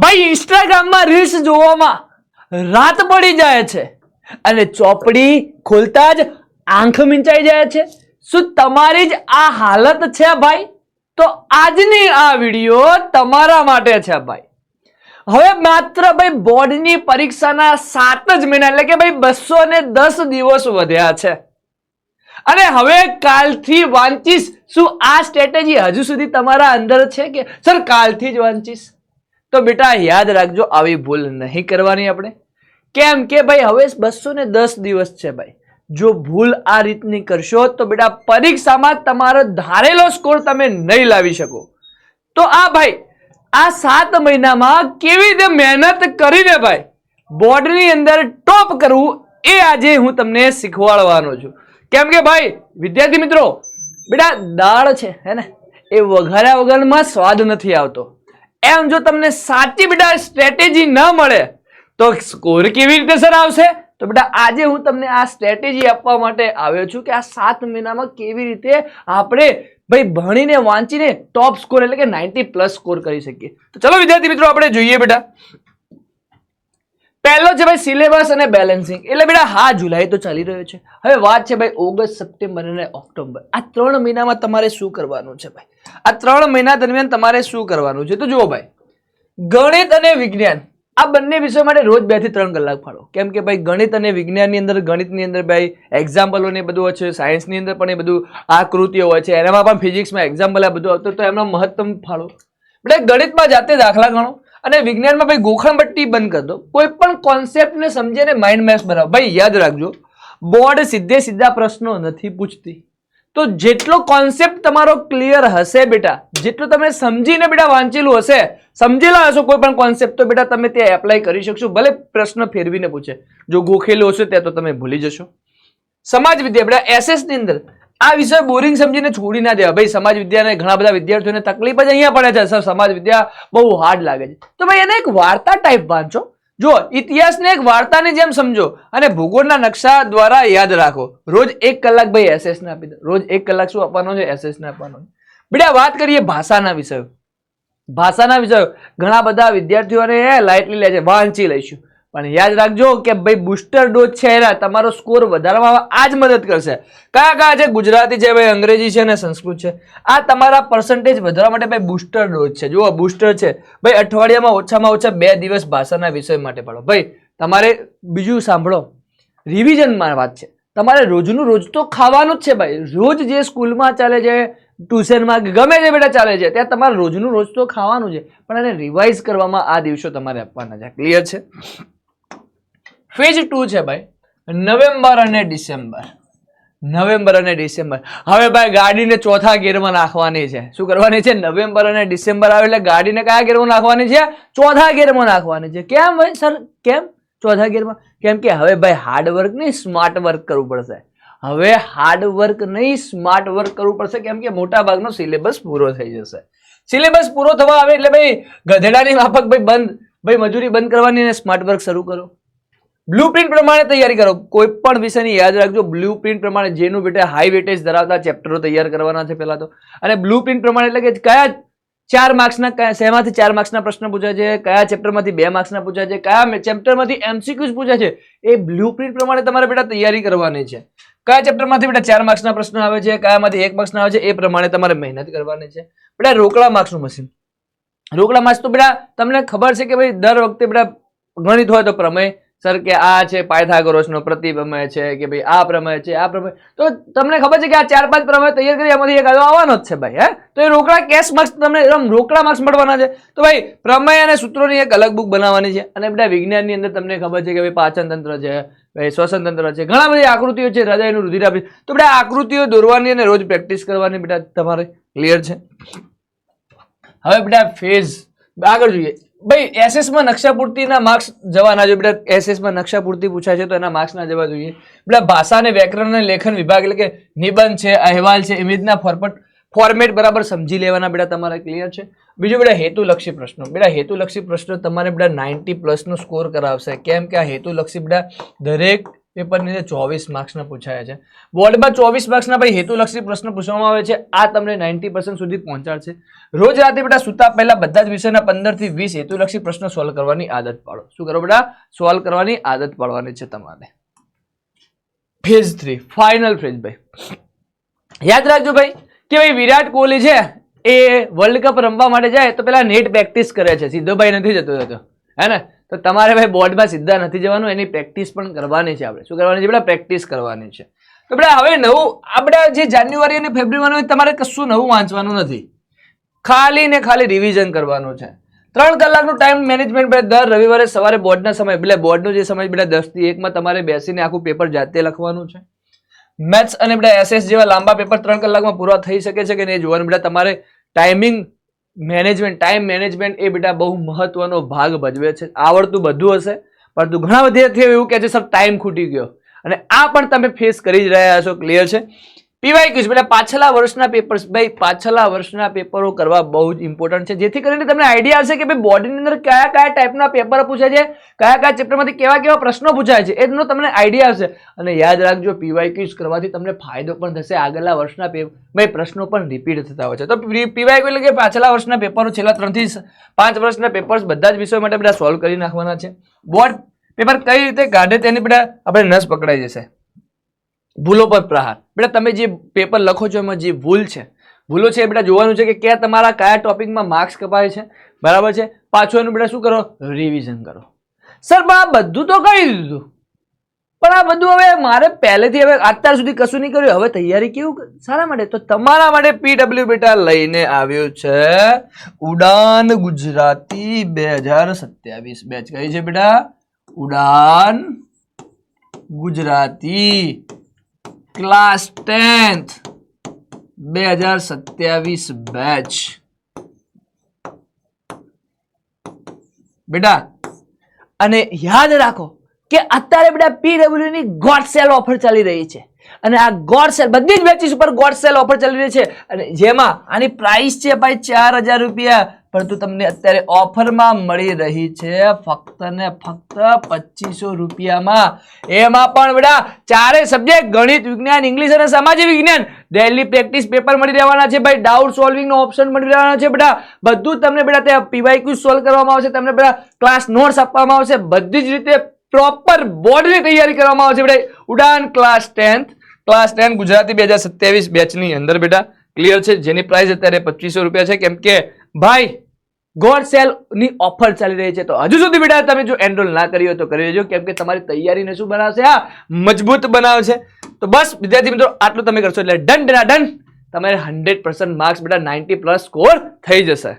ભાઈ ઇન્સ્ટાગ્રામમાં રીલ્સ જોવામાં રાત પડી જાય છે અને ચોપડી ખોલતા જ આંખ મીંચાઈ જાય છે. શું તમારી જ આ હાલત છે ભાઈ? તો આજની આ વિડીયો તમારા માટે છે ભાઈ. હવે માત્ર ભાઈ બોર્ડની પરીક્ષાના 7 જ મહિના એટલે કે ભાઈ 210 દિવસ વધ્યા છે અને હવે કાલથી વાંચીશ. શું આ સ્ટ્રેટેજી હજુ સુધી તમારા અંદર છે કે સર કાલથી જ વાંચીશ? તો બેટા યાદ રાખજો, આવી ભૂલ નહીં કરવાની આપણે. કેમ કે ભાઈ હવે 210 દિવસ છે ભાઈ. જો ભૂલ આ રીતની કરશો તો બેટા પરીક્ષામાં તમારો ધારેલો સ્કોર તમે નહીં લાવી શકો. તો આ ભાઈ આ 7 મહિનામાં કેવી રીતે મહેનત કરીને ભાઈ બોર્ડની અંદર ટોપ કરવું એ આજે હું તમને શીખવાડવાનો છું. કેમ કે ભાઈ વિદ્યાર્થી મિત્રો, બેટા દાળ છે હે ને, એ વઘાર્યા વગરમાં સ્વાદ નથી આવતો. એમ જો તમને સાચી બેટા સ્ટ્રેટેજી ન મળે તો સ્કોર કેવી રીતે સર આવશે? તો બેટા આજે હું તમને આ સ્ટ્રેટેજી આપવા માટે આવ્યો છું કે આ 7 મહિનામાં કેવી રીતે આપણે ભાઈ ભણીને વાંચીને ટોપ સ્કોર એટલે કે 90+ સ્કોર કરી શકીએ. તો ચલો વિદ્યાર્થી મિત્રો આપણે જોઈએ બેટા. પહેલો છે ભાઈ સિલેબસ અને બેલેન્સિંગ. એટલે બેટા હા જુલાઈ તો ચાલી રહ્યો છે, હવે વાત છે ભાઈ ઓગસ્ટ, સપ્ટેમ્બર અને ઓક્ટોબર. આ 3 મહિનામાં તમારે શું કરવાનું છે ભાઈ? આ 3 મહિના દરમિયાન તમારે શું કરવાનું છે? તો જુઓ ભાઈ, ગણિત અને વિજ્ઞાન આ બંને વિષય માટે રોજ 2 થી 3 કલાક ફાળો. કેમ કે ભાઈ ગણિત અને વિજ્ઞાનની અંદર, ગણિતની અંદર ભાઈ એક્ઝામ્પલો ને બધું હોય છે, સાયન્સની અંદર પણ એ બધું આકૃતિઓ હોય છે, એનામાં પણ ફિઝિક્સમાં એક્ઝામ્પલ આ બધું આવતું, તો એમનો મહત્તમ ફાળો. એટલે ગણિતમાં જાતે દાખલા ગણો અને વિજ્ઞાનમાં ભાઈ ગોખણપટ્ટી બંધ કરી દો. કોઈ પણ કોન્સેપ્ટને સમજીને માઇન્ડ મેપ્સ બનાવો. ભાઈ યાદ રાખજો, બોર્ડ સીધા પ્રશ્નો નથી પૂછતી. તો જેટલો કોન્સેપ્ટ તમારો ક્લિયર હશે બેટા, જેટલું તમે સમજીને બેટા વાંચેલું હશે, સમજેલા હશો કોઈ પણ કોન્સેપ્ટ, તો બેટા તમે ત્યાં એપ્લાય કરી શકશો. ભલે પ્રશ્ન ફેરવીને પૂછે, જો ગોખેલું હશે ત્યાં તો તમે ભૂલી જશો. સમાજ વિદ્યા બેટા SS ની અંદર આ વિષય બોરિંગ સમજીને છોડી ના દેવા. ભાઈ સમાજ વિદ્યાને ઘણા બધા વિદ્યાર્થીઓને તકલીફ જ અહીંયા પડે છે, સર સમાજ વિદ્યા બહુ હાર્ડ લાગે છે. તો ભાઈ એને એક વાર્તા ટાઈપ વાંચો. જો ઇતિહાસને એક વાર્તાની જેમ સમજો અને ભૂગોળના નકશા દ્વારા યાદ રાખો. રોજ 1 કલાક ભાઈ SS ને આપી દો. રોજ 1 કલાક શું આપવાનો છે? SS ને આપવાનો છે. બેટા વાત કરીએ ભાષાના વિષયો. ભાષાના વિષયો ઘણા બધા વિદ્યાર્થીઓને લાઇટલી લે છે, વાંચી લઈશું. પણ યાદ રાખજો કે ભાઈ બુસ્ટર ડોઝ છે એના તમારો સ્કોર વધારવામાં આ જ મદદ કરશે. કયા છે? ગુજરાતી છે ભાઈ, અંગ્રેજી છે અને સંસ્કૃત છે. આ તમારા પર્સન્ટેજ વધારવા માટે ભાઈ બુસ્ટર ડોઝ છે. જુઓ બુસ્ટર છે ભાઈ, અઠવાડિયામાં ઓછામાં ઓછા 2 દિવસ ભાષાના વિષય માટે પાડો. ભાઈ તમારે બીજું સાંભળો, રિવિઝનમાં વાત છે. તમારે રોજનું રોજ તો ખાવાનું જ છે ભાઈ. રોજ જે સ્કૂલમાં ચાલે છે, ટ્યુશનમાં ગમે તે બેટા ચાલે છે, ત્યાં તમારે રોજનું રોજ તો ખાવાનું છે, પણ એને રિવાઇઝ કરવામાં આ દિવસો તમારે આપવાના છે. ક્લિયર છે? ફેઝ 2 છે ભાઈ નવેમ્બર અને ડિસેમ્બર. નવેમ્બર અને ડિસેમ્બર. હવે ભાઈ ગાડીને ચોથા ગેરમાં નાખવાની છે. શું કરવાની છે? નવેમ્બર અને ડિસેમ્બર આવે એટલે ગાડીને કયા ગેરમાં નાખવાની છે? ચોથા ગેરમાં નાખવાની છે. કેમ ભાઈ સર, કેમ ચોથા ગેરમાં? કેમ કે હવે ભાઈ હાર્ડ વર્ક નહીં, સ્માર્ટ વર્ક કરવું પડશે. હવે હાર્ડ વર્ક નહીં, સ્માર્ટ વર્ક કરવું પડશે. કેમ કે મોટા ભાગનો સિલેબસ પૂરો થઈ જશે. સિલેબસ પૂરો થવા આવે એટલે ભાઈ ગધેડાની માફક ભાઈ ભાઈ મજૂરી બંધ કરવાની અને સ્માર્ટ વર્ક શરૂ કરો. બ્લુપ્રિન્ટ પ્રમાણે તૈયારી કરો. કોઈ પણ વિષયની યાદ રાખજો, બ્લુપ્રિન્ટ પ્રમાણે જેનું બેટા હાઈ વેટેજ ધરાવતા ચેપ્ટરો તૈયાર કરવાના છે પહેલા તો. અને બ્લુપ્રિન્ટ પ્રમાણે એટલે કે કયા 4 માર્ક્સના, શેમાંથી 4 માર્ક્સના પ્રશ્ન પૂછાય છે, કયા ચેપ્ટરમાંથી 2 માર્ક્સના પૂછાય છે, કયા ચેપ્ટરમાંથી MCQs પૂછાય છે, એ બ્લુપ્રિન્ટ પ્રમાણે તમારે બેટા તૈયારી કરવાની છે. કયા ચેપ્ટરમાંથી બેટા 4 માર્ક્સના પ્રશ્ન આવે છે, કયામાંથી 1 માર્ક્સના આવે છે, એ પ્રમાણે તમારે મહેનત કરવાની છે. બેટા રોકડા માર્ક્સનું મશીન. રોકડા માર્ક્સ તો બેટા તમને ખબર છે કે ભાઈ દર વખતે બેટા ગણિત હોય તો પ્રમેય, સર કે આ છે પાયથાગોરસનો પ્રતિપ્રમેય છે, કે ભાઈ આ પ્રમેય છે, આ પ્રમેય, તો તમને ખબર છે કે આ 4-5 પ્રમેય તૈયાર કરી એમાંથી એક આવવાનો જ છે ભાઈ. હે તો એ રોકડા કેશ માર્ક્સ તમને રોકડા માર્ક્સ મળવાના છે. તો ભાઈ પ્રમેય અને સૂત્રોની એક અલગ બુક બનાવવાની છે. અને બેટા વિજ્ઞાનની અંદર તમને ખબર છે કે ભાઈ પાચન તંત્ર છે, ભાઈ શ્વસન તંત્ર છે, ઘણા બધી આકૃતિઓ છે, હૃદયનું રુધિરાભિ. તો બેટા આકૃતિઓ દોરવાની અને રોજ પ્રેક્ટિસ કરવાની બેટા તમારે. ક્લિયર છે? હવે બેટા ફેઝ આગળ જોઈએ. ભાઈ SS માં નકશા પૂર્તિના માર્ક્સ જવાના જોઈએ બેટા. SS માં નકશા પૂર્તિ પૂછાય છે તો એના માર્ક્સ ના જવા જોઈએ બેટા. ભાષા અને વ્યાકરણ અને લેખન વિભાગ એટલે કે નિબંધ છે, અહેવાલ છે, ઇમેજના ફોર્મેટ બરાબર સમજી લેવાના બેટા તમારે. ક્લિયર છે? બીજું બેટા હેતુલક્ષી પ્રશ્નો. બેટા હેતુલક્ષી પ્રશ્નો તમારે બેટા 90+ નો સ્કોર કરાવશે. કેમ કે આ હેતુલક્ષી બેટા દરેક પેપરની અંદર 24 માર્ક્સના પૂછાયા છે. બોર્ડમાં 24 માર્ક્સના ભાઈ હેતુલક્ષી પ્રશ્ન પૂછવામાં આવે છે. આ તમને 90% સુધી પહોંચાડશે. રોજ રાતે બેટા સુતા પહેલા બધા જ વિષયના 15 થી 20 હેતુલક્ષી પ્રશ્નો સોલ્વ કરવાની આદત પાડો. શું કરો બેટા? સોલ્વ કરવાની આદત પાડવાની છે તમારે. ફેઝ 3 ફાઇનલ ફેઝ ભાઈ. યાદ રાખજો ભાઈ કે ભાઈ વિરાટ કોહલી છે એ વર્લ્ડ કપ રમવા માટે જાય તો પેલા નેટ પ્રેક્ટિસ કરે છે. સીધો ભાઈ નથી જતો રહેતો, હે ને? તો તમારે ભાઈ બોર્ડમાં સીધા નથી જવાનું, એની પ્રેક્ટિસ પણ કરવાની છે. આપણે શું કરવાની છે બેટા? પ્રેક્ટિસ કરવાની છે. તો બેટા હવે નવું આપણે જે જાન્યુઆરી અને ફેબ્રુઆરી તમારે કશું નવું વાંચવાનું નથી, ખાલી ને ખાલી રિવિઝન કરવાનું છે. 3 કલાકનું ટાઈમ મેનેજમેન્ટ દર રવિવારે સવારે બોર્ડના સમય એટલે બોર્ડનો જે સમય બેટા 10 થી 1 માં તમારે બેસીને આખું પેપર જાતે લખવાનું છે. મેથ્સ અને બેટા એસએસ જેવા લાંબા પેપર 3 કલાકમાં પૂરા થઈ શકે છે કે નહીં જોવાનું. બેટા તમારે ટાઈમ મેનેજમેન્ટ એ બેટા બહુ મહત્વનો ભાગ ભજવે છે. આવડતું બધું હશે પરંતુ ઘણા વિદ્યાર્થીઓ એવું કહે છે સર ટાઈમ ખૂટી ગયો, અને આ પણ તમે ફેસ કરી જ રહ્યા છો. ક્લિયર છે? પીવાય ક્યુઝ બેટા પાછલા વર્ષના પેપર્સ ભાઈ પાછલા વર્ષના પેપરો કરવા બહુ જ ઇમ્પોર્ટન્ટ છે, જેથી કરીને તમને આઈડિયા હશે કે ભાઈ બોર્ડની અંદર કયા કયા ટાઈપના પેપર પૂછાય છે, કયા કયા ચેપ્ટરમાંથી કેવા કેવા પ્રશ્નો પૂછાય છે, એનો તમને આઈડિયા હશે. અને યાદ રાખજો પીવાય ક્યુઝ કરવાથી તમને ફાયદો પણ થશે. આગળના વર્ષના ભાઈ પ્રશ્નો પણ રિપીટ થતા હોય છે. તો પીવાય ક્યુ એટલે કે પાછલા વર્ષના પેપરો છેલ્લા 3 થી 5 વર્ષના પેપર્સ બધા જ વિષયો માટે બધા સોલ્વ કરી નાખવાના છે. બોર્ડ પેપર કઈ રીતે કાઢે તેની બેટા આપણે નસ પકડાઈ જશે. ભૂલો પર પ્રહાર. બેટા તમે જે પેપર લખો છો એમાં જે ભૂલો છે એ બેટા જોવાનું છે કે ક્યાં તમારા કયા ટોપિકમાં માર્ક્સ કપાય છે. બરાબર છે? પાછું એનું બેટા શું કરો? રિવિઝન કરો. સર પણ આ બધું તો કરી દીધું, પણ આ બધું હવે મારે પહેલેથી હવે અત્યાર સુધી કશું નહીં કર્યું, હવે તૈયારી કેવું સારા માટે? તો તમારા માટે પીડબ્લ્યુ બેટા લઈને આવ્યું છે ઉડાન ગુજરાતી 2027 બેચ. કઈ છે બેટા? ઉડાન ગુજરાતી ક્લાસ 10th 2027 બેચ. બેટા અને યાદ રાખો કે અત્યારે બેટા પીડબ્લ્યુ ની ગોડ સેલ ઓફર ચાલી રહી છે, અને આ ગોડ સેલ બધી જ બેચીસ ઉપર ગોડ સેલ ઓફર ચાલી રહી છે, અને જેમાં આની પ્રાઇસ છે ભાઈ 4000 રૂપિયા, પરંતુ તમને અત્યારે ઓફરમાં મળી રહી છે ફક્ત ને ફક્ત 2500 રૂપિયામાં. એમાં પણ બેટા ચારે સબ્જેક્ટ ગણિત, વિજ્ઞાન, ઇંગ્લિશ અને સામાજિક વિજ્ઞાન ડેલી પ્રેક્ટિસ પેપર મળી રહેવાના છે ભાઈ. ડાઉટ સોલ્વિંગ નો ઓપ્શન મળી રહેવાનો છે બેટા. બધું તમને બેટા ત્યાં પીવાયક્યુ સોલ્વ કરવામાં આવશે, તમને બેટા ક્લાસ નોટ્સ આપવામાં આવશે, બધી જ રીતે પ્રોપર બોર્ડની તૈયારી કરવામાં આવશે બેટા. ઉડાન ક્લાસ 10 ગુજરાતી 2027 બેચની અંદર બેટા. ક્લિયર છે? જેની પ્રાઇસ અત્યારે 2500 રૂપિયા છે, કેમ કે ભાઈ ગોડ સેલ ની ઓફર ચાલી રહી છે. તો હજુ સુધી બેટા તમે જો એનરોલ ના કરી હોય તો કરી લેજો, કેમ કે તમારી તૈયારીને શું બનાવશે? મજબૂત બનાવશે. તો બસ વિદ્યાર્થી મિત્રો આટલું તમે કરશો એટલે ડન. તમારે 100% માર્ક્સ બેટા 90+ સ્કોર થઈ જશે.